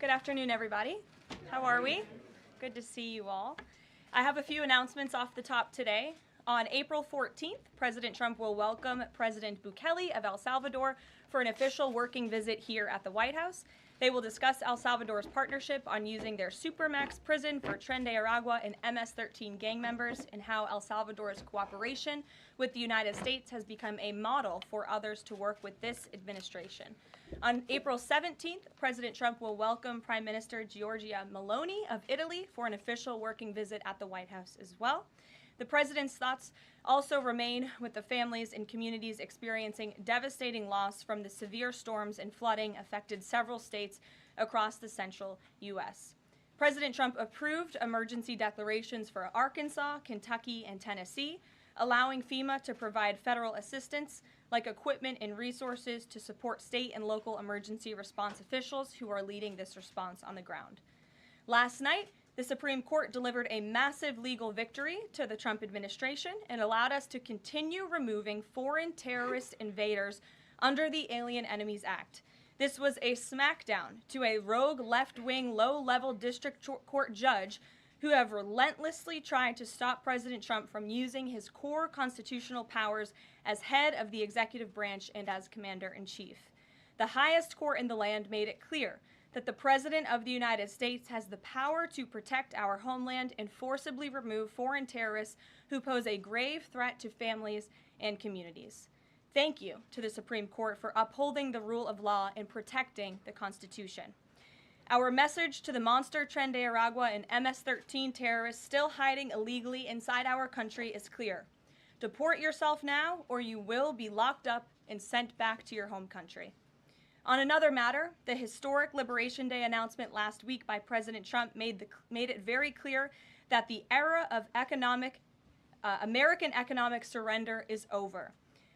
Good afternoon, everybody. How are we? Good to see you all. I have a few announcements off the top today. On April 14th, President Trump will welcome President Bukele of El Salvador for an official working visit here at the White House. They will discuss El Salvador's partnership on using their Supermax prison for Tren de Aragua and MS-13 gang members, and how El Salvador's cooperation with the United States has become a model for others to work with this administration. On April 17th, President Trump will welcome Prime Minister Giorgia Meloni of Italy for an official working visit at the White House as well. The president's thoughts also remain with the families and communities experiencing devastating loss from the severe storms and flooding affected several states across the central U.S. President Trump approved emergency declarations for Arkansas, Kentucky, and Tennessee, allowing FEMA to provide federal assistance like equipment and resources to support state and local emergency response officials who are leading this response on the ground. Last night, the Supreme Court delivered a massive legal victory to the Trump administration and allowed us to continue removing foreign terrorist invaders under the Alien Enemies Act. This was a smackdown to a rogue left-wing, low-level district court judge who have relentlessly tried to stop President Trump from using his core constitutional powers as head of the executive branch and as commander-in-chief. The highest court in the land made it clear that the President of the United States has the power to protect our homeland and forcibly remove foreign terrorists who pose a grave threat to families and communities. Thank you to the Supreme Court for upholding the rule of law and protecting the Constitution. Our message to the monster Tren de Aragua and MS-13 terrorists still hiding illegally inside our country is clear. Deport yourself now, or you will be locked up and sent back to your home country. On another matter, the historic Liberation Day announcement last week by President Trump made it very clear that the era of American economic surrender is over.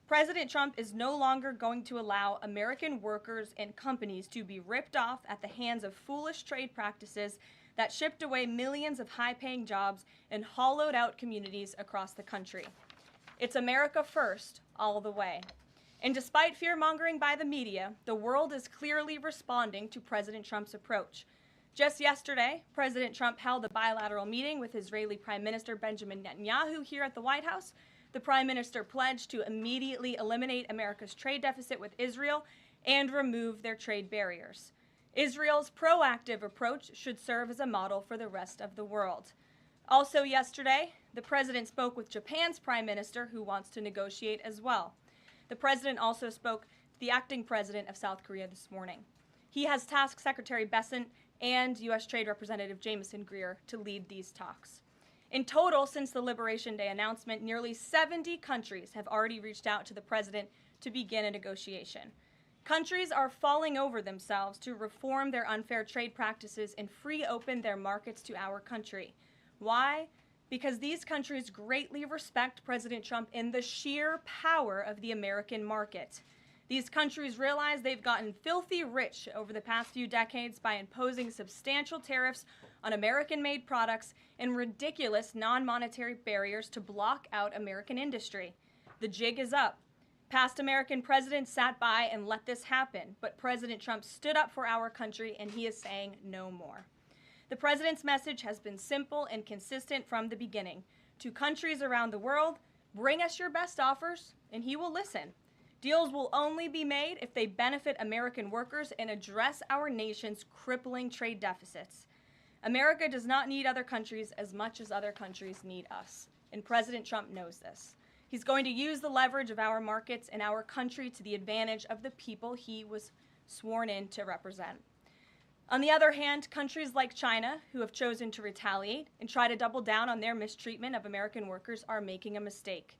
President Trump is no longer going to allow American workers and companies to be ripped off at the hands of foolish trade practices that shipped away millions of high-paying jobs and hollowed out communities across the country. It's America first, all the way. And despite fear-mongering by the media, the world is clearly responding to President Trump's approach. Just yesterday, President Trump held a bilateral meeting with Israeli Prime Minister Benjamin Netanyahu here at the White House. The Prime Minister pledged to immediately eliminate America's trade deficit with Israel and remove their trade barriers. Israel's proactive approach should serve as a model for the rest of the world. Also yesterday, the President spoke with Japan's Prime Minister, who wants to negotiate as well. The President also spoke to the acting President of South Korea this morning. He has tasked Secretary Bessent and U.S. Trade Representative Jamieson Greer to lead these talks. In total, since the Liberation Day announcement, nearly 70 countries have already reached out to the President to begin a negotiation. Countries are falling over themselves to reform their unfair trade practices and free open their markets to our country. Why? Because these countries greatly respect President Trump in the sheer power of the American market. These countries realize they've gotten filthy rich over the past few decades by imposing substantial tariffs on American-made products and ridiculous non-monetary barriers to block out American industry. The jig is up. Past American presidents sat by and let this happen, but President Trump stood up for our country, and he is saying no more. The President's message has been simple and consistent from the beginning. To countries around the world, bring us your best offers, and he will listen. Deals will only be made if they benefit American workers and address our nation's crippling trade deficits. America does not need other countries as much as other countries need us, and President Trump knows this. He's going to use the leverage of our markets and our country to the advantage of the people he was sworn in to represent. On the other hand, countries like China, who have chosen to retaliate and try to double down on their mistreatment of American workers, are making a mistake.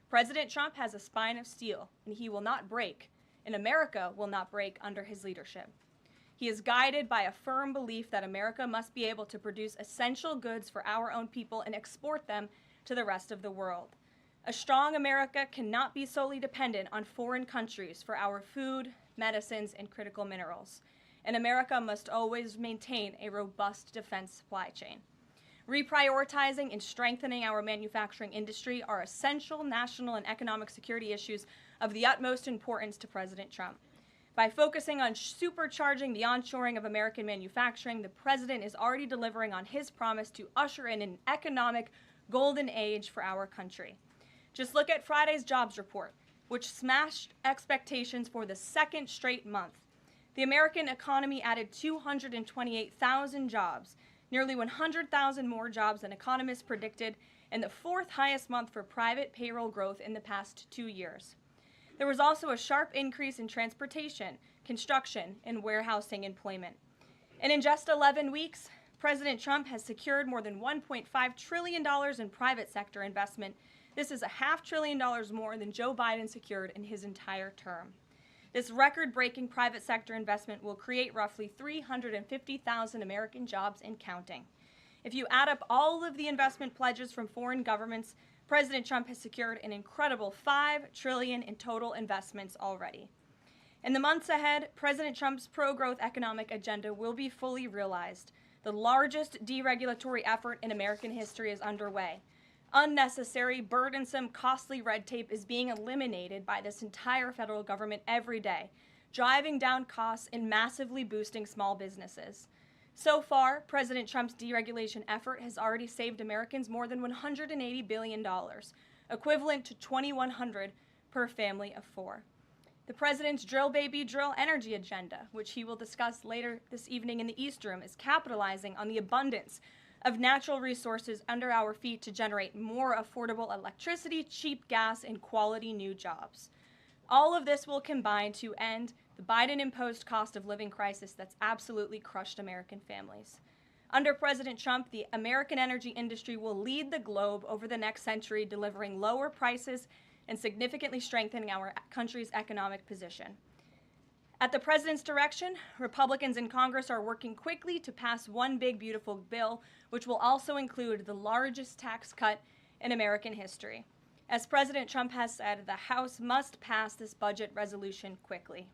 President Trump has a spine of steel, and he will not break, and America will not break under his leadership. He is guided by a firm belief that America must be able to produce essential goods for our own people and export them to the rest of the world. A strong America cannot be solely dependent on foreign countries for our food, medicines, and critical minerals. And America must always maintain a robust defense supply chain. Reprioritizing and strengthening our manufacturing industry are essential national and economic security issues of the utmost importance to President Trump. By focusing on supercharging the onshoring of American manufacturing, the president is already delivering on his promise to usher in an economic golden age for our country. Just look at Friday's jobs report, which smashed expectations for the second straight month. The American economy added 228,000 jobs, nearly 100,000 more jobs than economists predicted, and the fourth highest month for private payroll growth in the past 2 years. There was also a sharp increase in transportation, construction, and warehousing employment. And in just 11 weeks, President Trump has secured more than $1.5 trillion in private sector investment. This is $500 billion more than Joe Biden secured in his entire term. This record-breaking private sector investment will create roughly 350,000 American jobs and counting. If you add up all of the investment pledges from foreign governments, President Trump has secured an incredible $5 trillion in total investments already. In the months ahead, President Trump's pro-growth economic agenda will be fully realized. The largest deregulatory effort in American history is underway. Unnecessary, burdensome, costly red tape is being eliminated by this entire federal government every day, driving down costs and massively boosting small businesses. So far, President Trump's deregulation effort has already saved Americans more than $180 billion, equivalent to $2,100 per family of 4. The president's drill baby drill energy agenda, which he will discuss later this evening in the East Room, is capitalizing on the abundance of natural resources under our feet to generate more affordable electricity, cheap gas, and quality new jobs. All of this will combine to end the Biden-imposed cost of living crisis that's absolutely crushed American families. Under President Trump, the American energy industry will lead the globe over the next century, delivering lower prices and significantly strengthening our country's economic position. At the president's direction, Republicans in Congress are working quickly to pass one big, beautiful bill, which will also include the largest tax cut in American history. As President Trump has said, the House must pass this budget resolution quickly.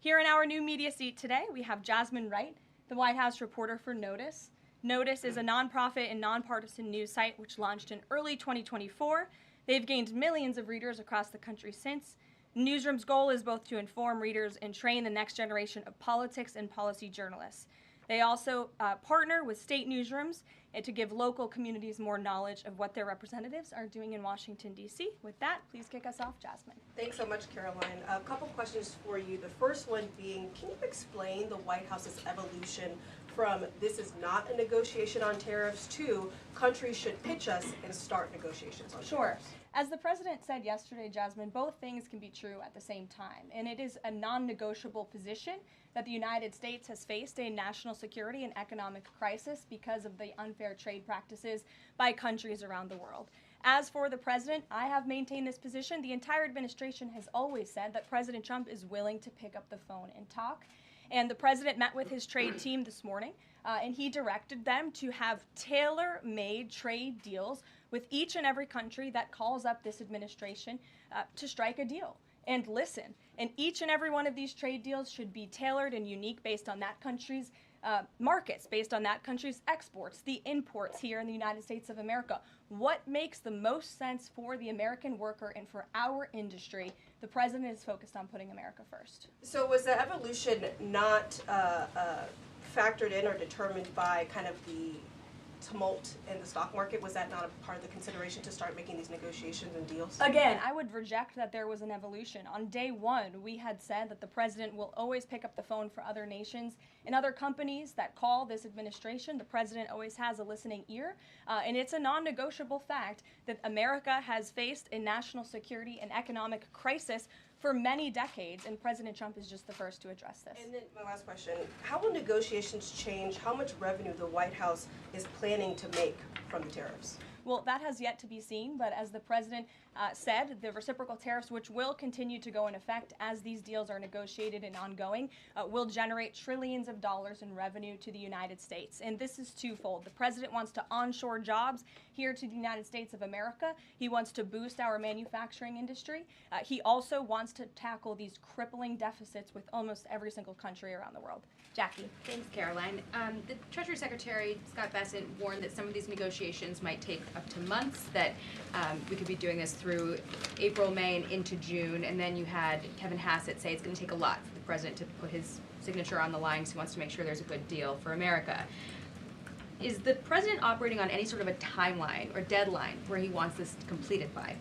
Here in our new media seat today, we have Jasmine Wright, the White House reporter for Notice. Notice is a nonprofit and nonpartisan news site which launched in early 2024. They've gained millions of readers across the country since. Newsroom's goal is both to inform readers and train the next generation of politics and policy journalists. They also partner with state newsrooms and to give local communities more knowledge of what their representatives are doing in Washington, D.C. With that, please kick us off, Jasmine. Thanks so much, Caroline. A couple questions for you. The first one being, can you explain the White House's evolution from this is not a negotiation on tariffs to countries should pitch us and start negotiations on tariffs? As the president said yesterday, Jasmine, both things can be true at the same time. And it is a non-negotiable position that the United States has faced a national security and economic crisis because of the unfair trade practices by countries around the world. As for the president, I have maintained this position. The entire administration has always said that President Trump is willing to pick up the phone and talk. And the president met with his trade team this morning, and he directed them to have tailor-made trade deals with each and every country that calls up this administration to strike a deal. And listen, and each and every one of these trade deals should be tailored and unique based on that country's markets, based on that country's exports, the imports here in the United States of America. What makes the most sense for the American worker and for our industry? The president is focused on putting America first. So was the evolution not factored in or determined by kind of the tumult in the stock market? Was that not a part of the consideration to start making these negotiations and deals? Again, I would reject that there was an evolution. On day one, we had said that the president will always pick up the phone for other nations and other companies that call this administration. The president always has a listening ear, and it's a non-negotiable fact that America has faced a national security and economic crisis for many decades, and President Trump is just the first to address this. And then my last question, how will negotiations change how much revenue the White House is planning to make from the tariffs? Well, that has yet to be seen, but as the president said, the reciprocal tariffs, which will continue to go in effect as these deals are negotiated and ongoing, will generate trillions of dollars in revenue to the United States. And this is twofold. The president wants to onshore jobs here to the United States of America. He wants to boost our manufacturing industry. He also wants to tackle these crippling deficits with almost every single country around the world. Jackie. Thanks, Caroline. The Treasury Secretary, Scott Bessent, warned that some of these negotiations might take up to months, that we could be doing this through April, May, and into June. And then you had Kevin Hassett say it's going to take a lot for the president to put his signature on the line because he wants to make sure there's a good deal for America. Is the president operating on any sort of a timeline or deadline where he wants this completed by?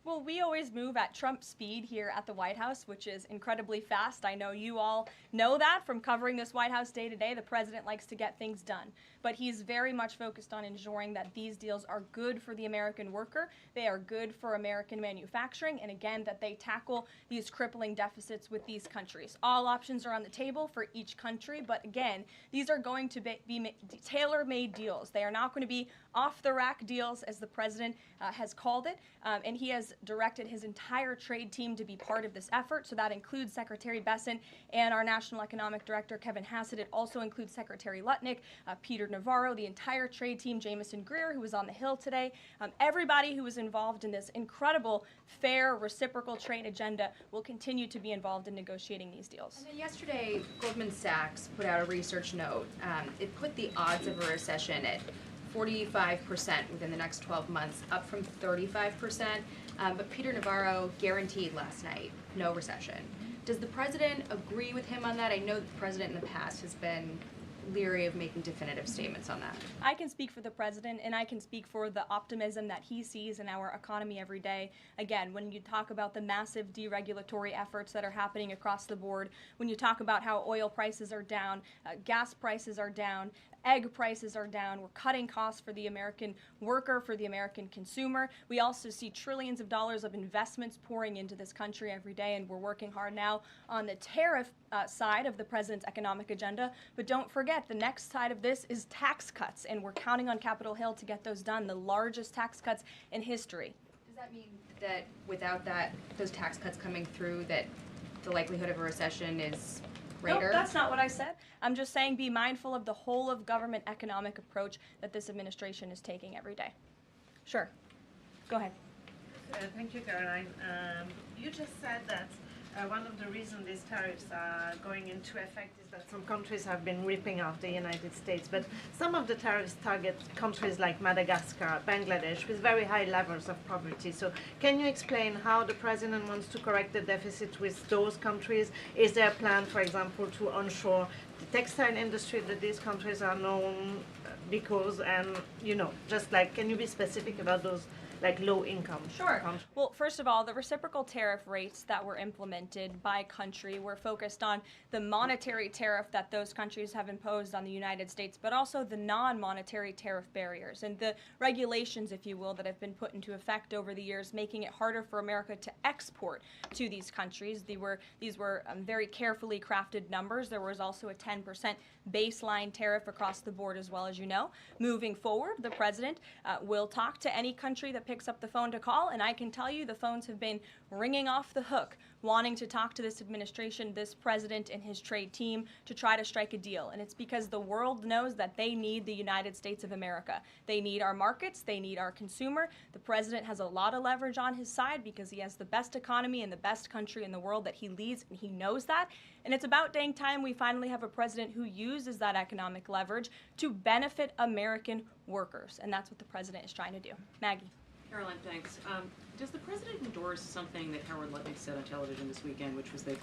Well, we always move at Trump speed here at the White House, which is incredibly fast. I know you all know that from covering this White House day to day. The president likes to get things done, but he's very much focused on ensuring that these deals are good for the American worker, they are good for American manufacturing, and again, that they tackle these crippling deficits with these countries. All options are on the table for each country, but again, these are going to be tailor-made deals. They are not going to be off-the-rack deals, as the president has called it, and he has directed his entire trade team to be part of this effort. So that includes Secretary Bessent and our National Economic Director, Kevin Hassett. It also includes Secretary Lutnick, Peter Navarro, the entire trade team, Jamison Greer, who was on the Hill today. Everybody who was involved in this incredible, fair, reciprocal trade agenda will continue to be involved in negotiating these deals. And then yesterday, Goldman Sachs put out a research note. It put the odds of a recession at 45% within the next 12 months, up from 35%. But Peter Navarro guaranteed last night no recession. Does the president agree with him on that? I know the president in the past has been leery of making definitive statements on that. I can speak for the president, and I can speak for the optimism that he sees in our economy every day. Again, when you talk about the massive deregulatory efforts that are happening across the board, when you talk about how oil prices are down, gas prices are down, egg prices are down, we're cutting costs for the American worker, for the American consumer. We also see trillions of dollars of investments pouring into this country every day, and we're working hard now on the tariff side of the president's economic agenda. But don't forget, the next side of this is tax cuts, and we're counting on Capitol Hill to get those done, the largest tax cuts in history. Does that mean that without those tax cuts coming through, that the likelihood of a recession is greater? Nope, that's not what I said. I'm just saying be mindful of the whole of government economic approach that this administration is taking every day. Sure. Go ahead. Thank you, Caroline. You just said that one of the reasons these tariffs are going into effect is that some countries have been ripping off the United States, but some of the tariffs target countries like Madagascar, Bangladesh, with very high levels of poverty. So can you explain how the president wants to correct the deficit with those countries? Is there a plan, for example, to onshore the textile industry that these countries are known because, and just like, can you be specific about those like low income? Sure. Well, first of all, the reciprocal tariff rates that were implemented by country were focused on the monetary tariff that those countries have imposed on the United States, but also the non-monetary tariff barriers and the regulations, if you will, that have been put into effect over the years, making it harder for America to export to these countries. These were very carefully crafted numbers. There was also a 10% baseline tariff across the board, as well, as you know. Moving forward, the president will talk to any country that picks up the phone to call, and I can tell you the phones have been ringing off the hook, wanting to talk to this administration, this president, and his trade team to try to strike a deal. And it's because the world knows that they need the United States of America. They need our markets. They need our consumer. The president has a lot of leverage on his side because he has the best economy and the best country in the world that he leads, and he knows that. And it's about dang time we finally have a president who uses that economic leverage to benefit American workers. And that's what the president is trying to do. Maggie. Caroline, thanks. Does the president endorse something that Howard Lutnick said on television this weekend, which was that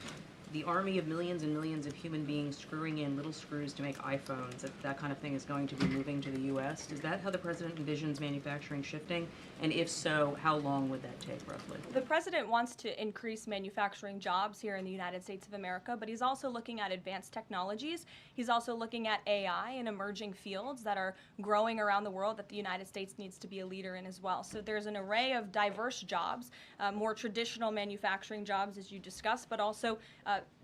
the army of millions and millions of human beings screwing in little screws to make iPhones, that kind of thing is going to be moving to the U.S.? Is that how the president envisions manufacturing shifting? And if so, how long would that take, roughly? The president wants to increase manufacturing jobs here in the United States of America, but he's also looking at advanced technologies. He's also looking at AI and emerging fields that are growing around the world that the United States needs to be a leader in as well. So there's an array of diverse jobs, more traditional manufacturing jobs, as you discussed, but also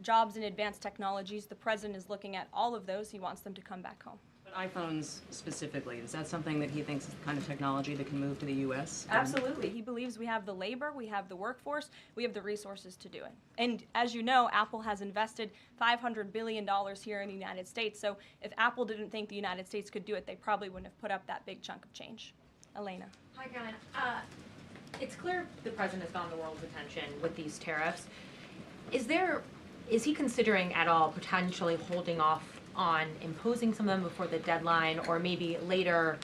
jobs in advanced technologies. The president is looking at all of those. He wants them to come back home. But iPhones specifically, is that something that he thinks is the kind of technology that can move to the U.S.? Absolutely. He believes we have the labor, we have the workforce, we have the resources to do it. And as you know, Apple has invested $500 billion here in the United States. So if Apple didn't think the United States could do it, they probably wouldn't have put up that big chunk of change. Elena. Hi, Caroline. It's clear the president has gotten the world's attention with these tariffs. Is he considering at all potentially holding off on imposing some of them before the deadline, or maybe later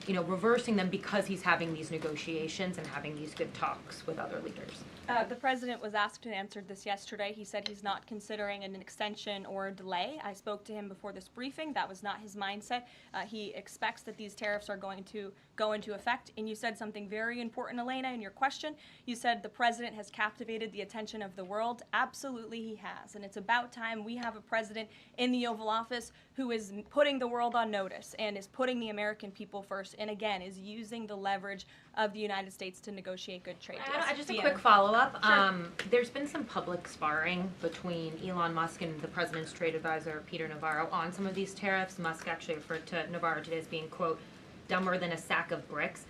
reversing them because he's having these negotiations and having these good talks with other leaders? The president was asked and answered this yesterday. He said he's not considering an extension or a delay. I spoke to him before this briefing. That was not his mindset. He expects that these tariffs are going to go into effect. And you said something very important, Elena, in your question. You said the president has captivated the attention of the world. Absolutely he has. And it's about time we have a president in the Oval Office who is putting the world on notice and is putting the American people first, and again, is using the leverage of the United States to negotiate good trade deals. Just a quick follow-up. Sure. There's been some public sparring between Elon Musk and the president's trade advisor, Peter Navarro, on some of these tariffs. Musk actually referred to Navarro today as being, quote, dumber than a sack of bricks.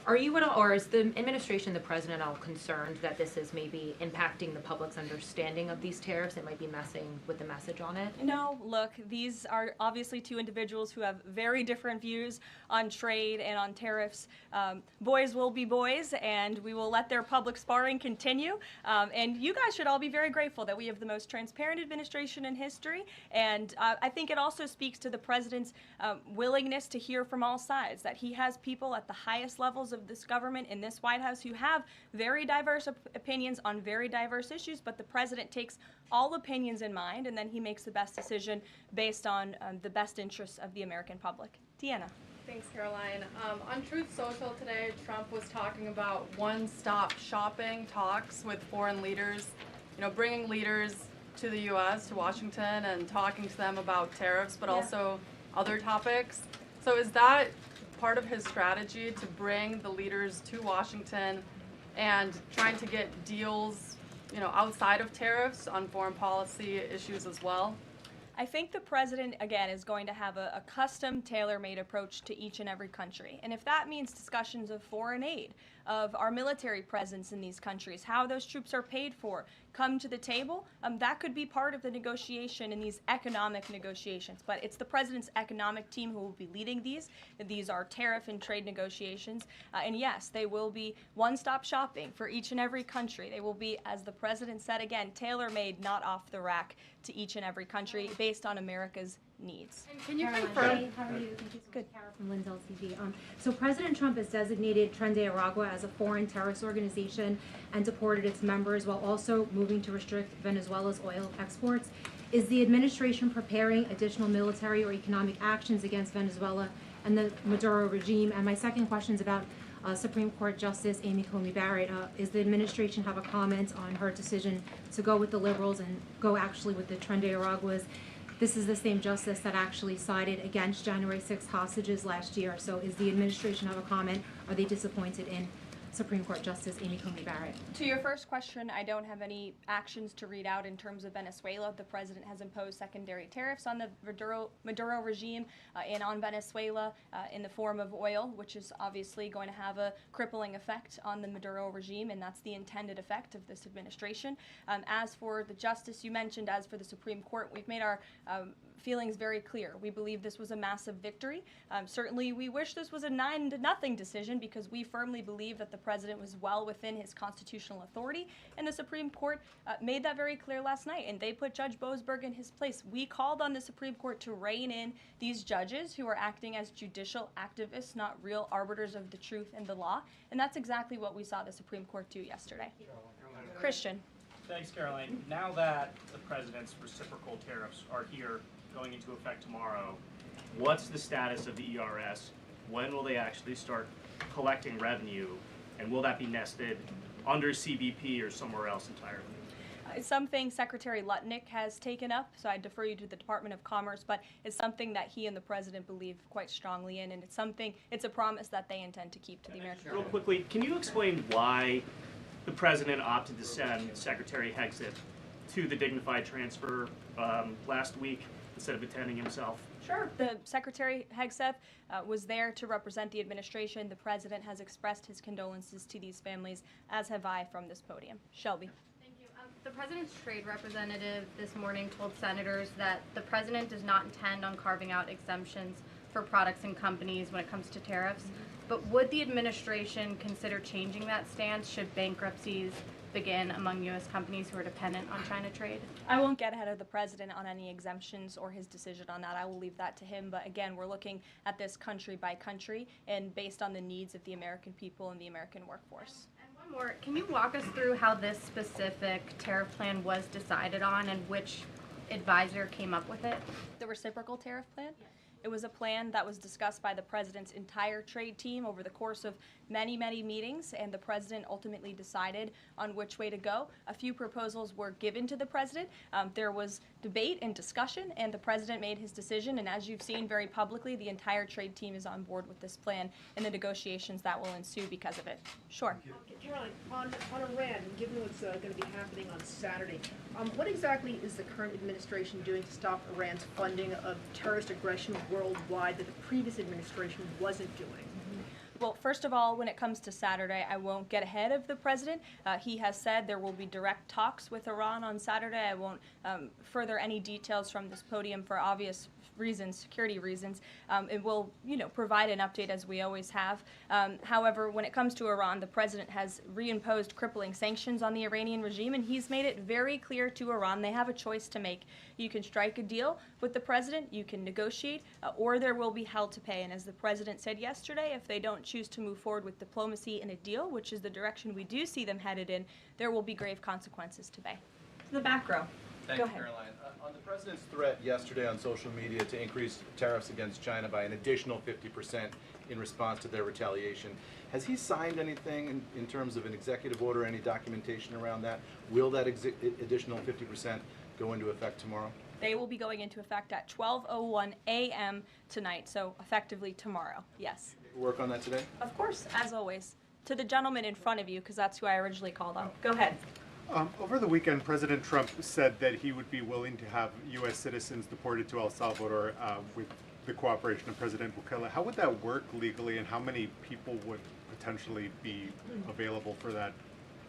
Are you at all, or is the administration, the president, all concerned that this is maybe impacting the public's understanding of these tariffs? It might be messing with the message on it? No, look, these are obviously two individuals who have very different views on trade and on tariffs. Boys will be boys, and we will let their public sparring continue. And you guys should all be very grateful that we have the most transparent administration in history. And I think it also speaks to the president's willingness to hear from all sides, that he has people at the highest levels of this government in this White House who have very diverse opinions on very diverse issues, but the president takes all opinions in mind, and then he makes the best decision based on the best interests of the American public. Deanna. Thanks, Caroline. On Truth Social today, Trump was talking about one-stop shopping talks with foreign leaders, bringing leaders to the U.S., to Washington, and talking to them about tariffs, but also other topics. So is that part of his strategy to bring the leaders to Washington and trying to get deals, outside of tariffs on foreign policy issues as well? I think the president, again, is going to have a custom, tailor-made approach to each and every country. And if that means discussions of foreign aid, of our military presence in these countries, how those troops are paid for, come to the table, that could be part of the negotiation in these economic negotiations. But it's the president's economic team who will be leading these. These are tariff and trade negotiations. And yes, they will be one-stop shopping for each and every country. They will be, as the president said again, tailor-made, not off the rack to each and every country based on America's needs. Can you Caroline, confirm? hi, how are you? Thank you so Good. much, Carol from Lindsay TV. So President Trump has designated Tren de Aragua as a foreign terrorist organization and deported its members while also moving to restrict Venezuela's oil exports. Is the administration preparing additional military or economic actions against Venezuela and the Maduro regime? And my second question is about Supreme Court Justice Amy Coney Barrett. Is the administration have a comment on her decision to go with the liberals and go actually with the Tren de Araguas? This is the same justice that actually sided against January 6th hostages last year. So is the administration have a comment? Are they disappointed in Supreme Court Justice Amy Coney Barrett? To your first question, I don't have any actions to read out in terms of Venezuela. The president has imposed secondary tariffs on the Maduro regime and on Venezuela in the form of oil, which is obviously going to have a crippling effect on the Maduro regime, and that's the intended effect of this administration. As for the justice you mentioned, as for the Supreme Court, we've made our feelings very clear. We believe this was a massive victory. Certainly, we wish this was a 9-0 decision because we firmly believe that the president was well within his constitutional authority, and the Supreme Court made that very clear last night, and they put Judge Boasberg in his place. We called on the Supreme Court to rein in these judges who are acting as judicial activists, not real arbiters of the truth and the law, and that's exactly what we saw the Supreme Court do yesterday. Christian. Thanks, Caroline. Now that the president's reciprocal tariffs are here, going into effect tomorrow, what's the status of the ERS? When will they actually start collecting revenue? And will that be nested under CBP or somewhere else entirely? It's something Secretary Lutnick has taken up, so I defer you to the Department of Commerce, but it's something that he and the president believe quite strongly in, and it's a promise that they intend to keep to the American people. Real quickly, can you explain why the president opted to send Secretary Hegseth to the dignified transfer last week instead of attending himself? Sure. The Secretary Hegseth was there to represent the administration. The president has expressed his condolences to these families, as have I from this podium. Shelby. Thank you. The president's trade representative this morning told senators that the president does not intend on carving out exemptions for products and companies when it comes to tariffs. But would the administration consider changing that stance should bankruptcies begin among U.S. companies who are dependent on China trade? I won't get ahead of the president on any exemptions or his decision on that. I will leave that to him. But again, we're looking at this country by country and based on the needs of the American people and the American workforce. And one more, can you walk us through how this specific tariff plan was decided on and which advisor came up with it? The reciprocal tariff plan? It was a plan that was discussed by the president's entire trade team over the course of many, many meetings, and the president ultimately decided on which way to go. A few proposals were given to the president. There was debate and discussion, and the president made his decision, and as you've seen very publicly, the entire trade team is on board with this plan and the negotiations that will ensue because of it. Sure. Caroline, on Iran, given what's going to be happening on Saturday, what exactly is the current administration doing to stop Iran's funding of terrorist aggression worldwide that the previous administration wasn't doing? Well, first of all, when it comes to Saturday, I won't get ahead of the president. He has said there will be direct talks with Iran on Saturday. I won't further any details from this podium for obvious reasons, security reasons. It will, provide an update as we always have. However, when it comes to Iran, the president has reimposed crippling sanctions on the Iranian regime, and he's made it very clear to Iran they have a choice to make. You can strike a deal with the president, you can negotiate, or there will be hell to pay. And as the president said yesterday, if they don't choose to move forward with diplomacy and a deal, which is the direction we do see them headed in, there will be grave consequences to pay. The back row. Thank Go you, ahead. Caroline. On the president's threat yesterday on social media to increase tariffs against China by an additional 50% in response to their retaliation, has he signed anything in terms of an executive order, any documentation around that? Will that additional 50% go into effect tomorrow? They will be going into effect at 12:01 a.m. tonight, so effectively tomorrow, yes. Work on that today? Of course, as always. To the gentleman in front of you, because that's who I originally called on. Go ahead. Over the weekend, President Trump said that he would be willing to have U.S. citizens deported to El Salvador with the cooperation of President Bukele. How would that work legally, and how many people would potentially be available for that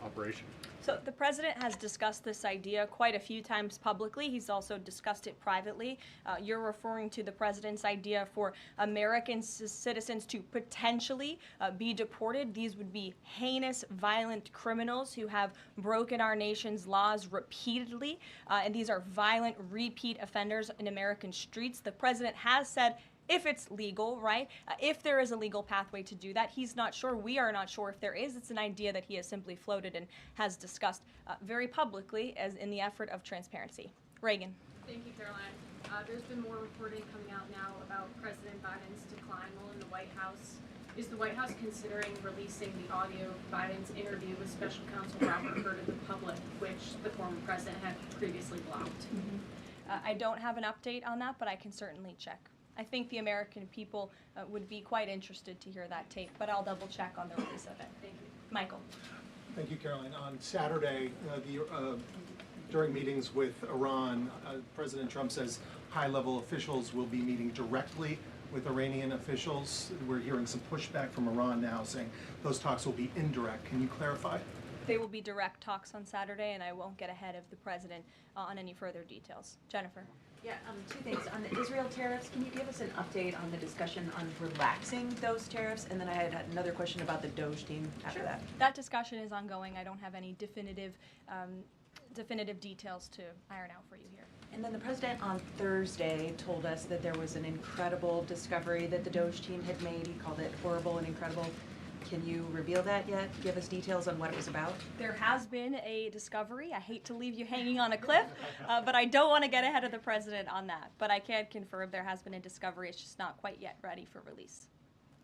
operation? So the president has discussed this idea quite a few times publicly. He's also discussed it privately. You're referring to the president's idea for American citizens to potentially be deported. These would be heinous, violent criminals who have broken our nation's laws repeatedly, and these are violent, repeat offenders in American streets. The president has said, if it's legal, right? If there is a legal pathway to do that, he's not sure. We are not sure if there is. It's an idea that he has simply floated and has discussed very publicly as in the effort of transparency. Reagan. Thank you, Caroline. There's been more reporting coming out now about President Biden's decline while in the White House. Is the White House considering releasing the audio of Biden's interview with Special Counsel Robert Hur to the public, which the former president had previously blocked? I don't have an update on that, but I can certainly check. I think the American people would be quite interested to hear that tape, but I'll double check on the release of it. Thank you. Michael. Thank you, Caroline. On Saturday, during meetings with Iran, President Trump says high-level officials will be meeting directly with Iranian officials. We're hearing some pushback from Iran now saying those talks will be indirect. Can you clarify? They will be direct talks on Saturday, and I won't get ahead of the president on any further details. Jennifer. Yeah, two things. On the Israel tariffs, can you give us an update on the discussion on relaxing those tariffs? And then I had another question about the Doge team after that. That discussion is ongoing. I don't have any definitive details to iron out for you here. And then the president on Thursday told us that there was an incredible discovery that the Doge team had made. He called it horrible and incredible. Can you reveal that yet? Give us details on what it was about? There has been a discovery. I hate to leave you hanging on a cliff, but I don't want to get ahead of the president on that. But I can confirm there has been a discovery. It's just not quite yet ready for release.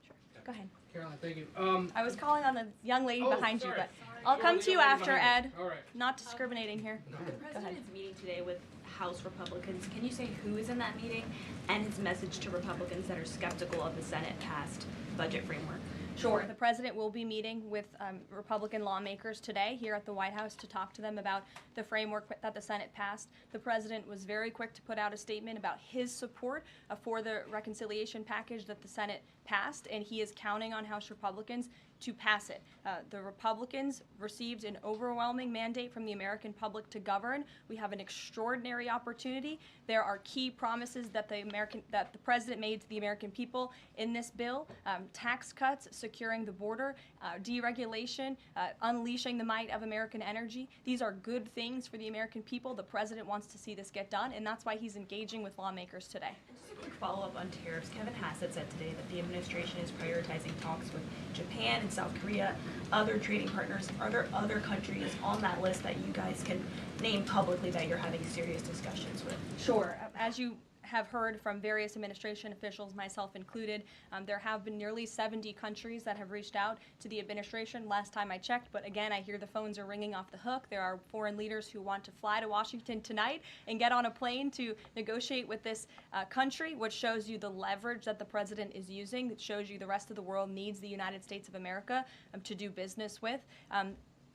Sure. Go ahead. Caroline, thank you. I was calling on the young lady behind you, but I'll come to you after, Ed. All right. Not discriminating here. The president is meeting today with House Republicans. Can you say who is in that meeting and his message to Republicans that are skeptical of the Senate-passed budget framework? Sure. The president will be meeting with Republican lawmakers today here at the White House to talk to them about the framework that the Senate passed. The president was very quick to put out a statement about his support for the reconciliation package that the Senate passed, and he is counting on House Republicans to pass it. The Republicans received an overwhelming mandate from the American public to govern. We have an extraordinary opportunity. There are key promises that the president made to the American people in this bill: tax cuts, securing the border, deregulation, unleashing the might of American energy. These are good things for the American people. The president wants to see this get done, and that's why he's engaging with lawmakers today. Just a quick follow-up on tariffs. Kevin Hassett said today that the administration is prioritizing talks with Japan and South Korea, other trading partners. Are there other countries on that list that you guys can name publicly that you're having serious discussions with? Sure. As you have heard from various administration officials, myself included, there have been nearly 70 countries that have reached out to the administration last time I checked, but again, I hear the phones are ringing off the hook. There are foreign leaders who want to fly to Washington tonight and get on a plane to negotiate with this country, which shows you the leverage that the president is using. It shows you the rest of the world needs the United States of America to do business with.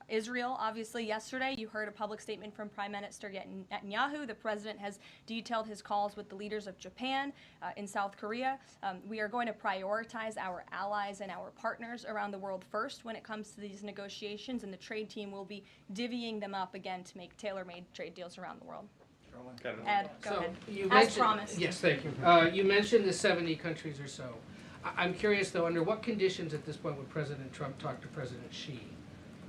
Israel, obviously, yesterday, you heard a public statement from Prime Minister Netanyahu. The president has detailed his calls with the leaders of Japan, in South Korea. We are going to prioritize our allies and our partners around the world first when it comes to these negotiations, and the trade team will be divvying them up again to make tailor-made trade deals around the world. Ed, go ahead. As promised. Yes, thank you. You mentioned the 70 countries or so. I'm curious, though, under what conditions at this point would President Trump talk to President Xi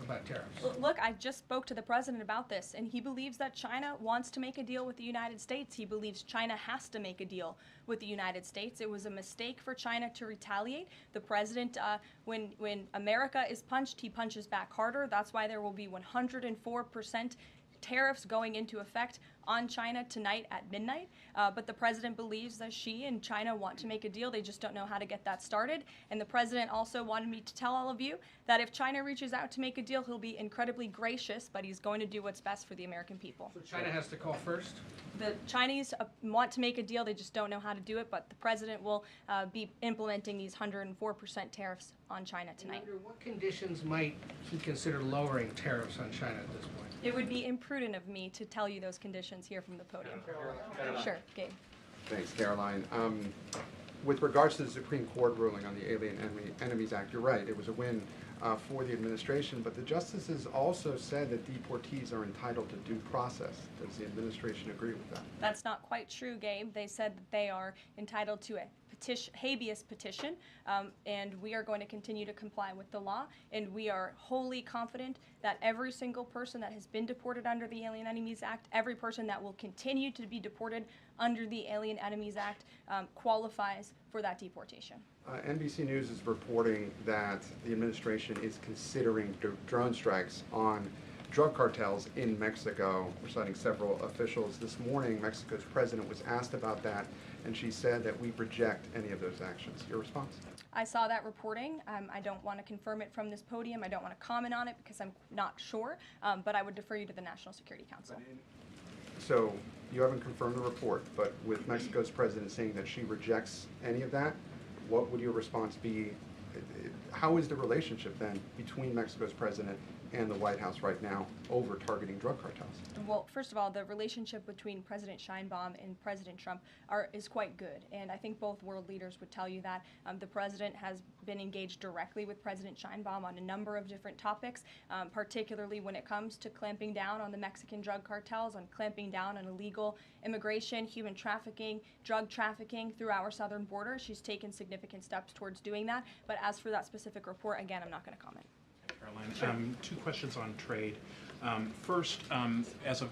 about tariffs? Look, I just spoke to the president about this, and he believes that China wants to make a deal with the United States. He believes China has to make a deal with the United States. It was a mistake for China to retaliate. The president, when America is punched, he punches back harder. That's why there will be 104% tariffs going into effect on China tonight at midnight. But the president believes that Xi and China want to make a deal. They just don't know how to get that started. And the president also wanted me to tell all of you that if China reaches out to make a deal, he'll be incredibly gracious, but he's going to do what's best for the American people. So China has to call first? The Chinese want to make a deal. They just don't know how to do it. But the president will be implementing these 104% tariffs on China tonight. And under what conditions might he consider lowering tariffs on China at this point? It would be imprudent of me to tell you those conditions here from the podium. Sure, Gabe. Thanks, Caroline. With regards to the Supreme Court ruling on the Alien Enemies Act, you're right, it was a win for the administration, but the justices also said that deportees are entitled to due process. Does the administration agree with that? That's not quite true, Gabe. They said that they are entitled to a habeas petition, and we are going to continue to comply with the law, and we are wholly confident that every single person that has been deported under the Alien Enemies Act, every person that will continue to be deported under the Alien Enemies Act qualifies for that deportation. NBC News is reporting that the administration is considering drone strikes on drug cartels in Mexico. We're citing several officials. This morning, Mexico's president was asked about that, and she said that we reject any of those actions. Your response? I saw that reporting. I don't want to confirm it from this podium. I don't want to comment on it because I'm not sure, but I would defer you to the National Security Council. So you haven't confirmed the report, but with Mexico's president saying that she rejects any of that, what would your response be? How is the relationship then between Mexico's president and the White House right now over targeting drug cartels? Well, first of all, the relationship between President Sheinbaum and President Trump is quite good, and I think both world leaders would tell you that. The president has been engaged directly with President Sheinbaum on a number of different topics, particularly when it comes to clamping down on the Mexican drug cartels, on clamping down on illegal immigration, human trafficking, drug trafficking through our southern border. She's taken significant steps towards doing that, but as for that specific report, again, I'm not going to comment. Caroline, two questions on trade. First, as a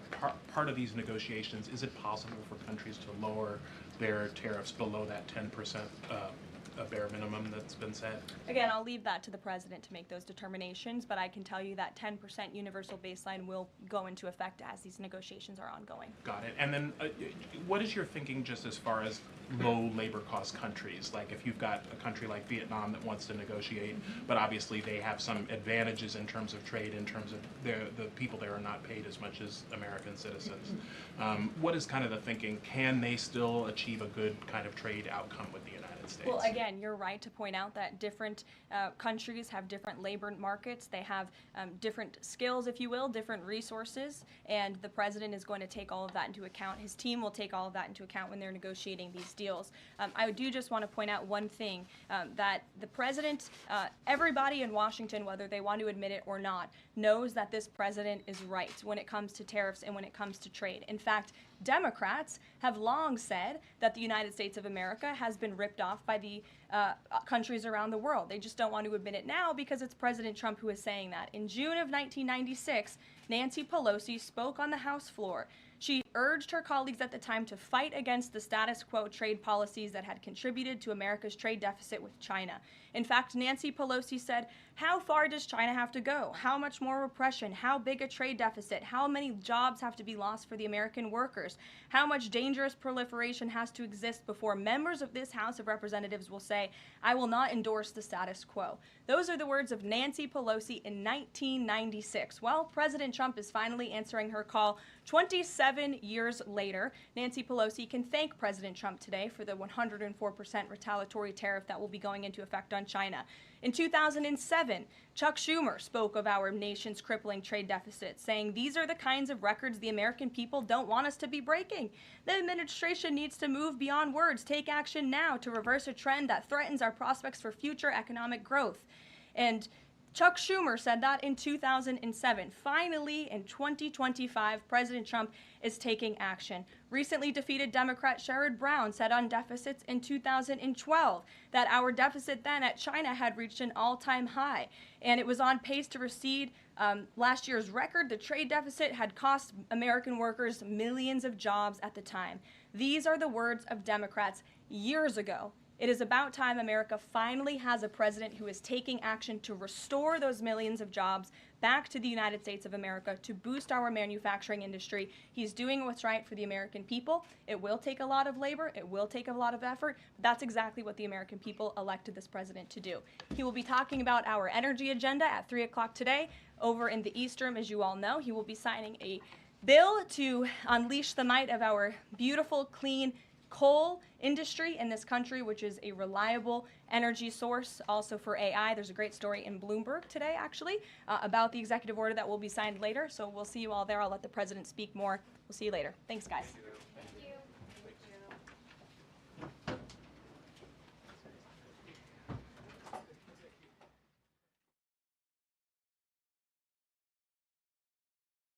part of these negotiations, is it possible for countries to lower their tariffs below that 10% a bare minimum that's been set? Again, I'll leave that to the president to make those determinations, but I can tell you that 10% universal baseline will go into effect as these negotiations are ongoing. Got it. And then what is your thinking just as far as low labor cost countries? Like if you've got a country like Vietnam that wants to negotiate, but obviously they have some advantages in terms of trade, in terms of the people there are not paid as much as American citizens. What is kind of the thinking? Can they still achieve a good kind of trade outcome with the United United States. Well, again, you're right to point out that different countries have different labor markets. They have different skills, if you will, different resources, and the president is going to take all of that into account. His team will take all of that into account when they're negotiating these deals. I do just want to point out one thing, that the president, everybody in Washington, whether they want to admit it or not, knows that this president is right when it comes to tariffs and when it comes to trade. In fact, Democrats have long said that the United States of America has been ripped off by the countries around the world. They just don't want to admit it now because it's President Trump who is saying that. In June of 1996, Nancy Pelosi spoke on the House floor. She urged her colleagues at the time to fight against the status quo trade policies that had contributed to America's trade deficit with China. In fact, Nancy Pelosi said, "How far does China have to go? How much more repression? How big a trade deficit? How many jobs have to be lost for the American workers? How much dangerous proliferation has to exist before members of this House of Representatives will say, 'I will not endorse the status quo'?" Those are the words of Nancy Pelosi in 1996. Well, President Trump is finally answering her call 27 years later. Nancy Pelosi can thank President Trump today for the 104% retaliatory tariff that will be going into effect on China. In 2007, Chuck Schumer spoke of our nation's crippling trade deficit, saying these are the kinds of records the American people don't want us to be breaking. The administration needs to move beyond words, take action now to reverse a trend that threatens our prospects for future economic growth. And Chuck Schumer said that in 2007. Finally, in 2025, President Trump is taking action. Recently defeated Democrat Sherrod Brown said on deficits in 2012 that our deficit then at China had reached an all-time high, and it was on pace to recede last year's record. The trade deficit had cost American workers millions of jobs at the time. These are the words of Democrats years ago. It is about time America finally has a president who is taking action to restore those millions of jobs back to the United States of America, to boost our manufacturing industry. He's doing what's right for the American people. It will take a lot of labor. It will take a lot of effort. But that's exactly what the American people elected this president to do. He will be talking about our energy agenda at 3 o'clock today. Over in the East Room, as you all know, he will be signing a bill to unleash the might of our beautiful, clean coal industry in this country, which is a reliable energy source also for AI. There's a great story in Bloomberg today, actually, about the executive order that will be signed later. So we'll see you all there. I'll let the president speak more. We'll see you later. Thanks, guys.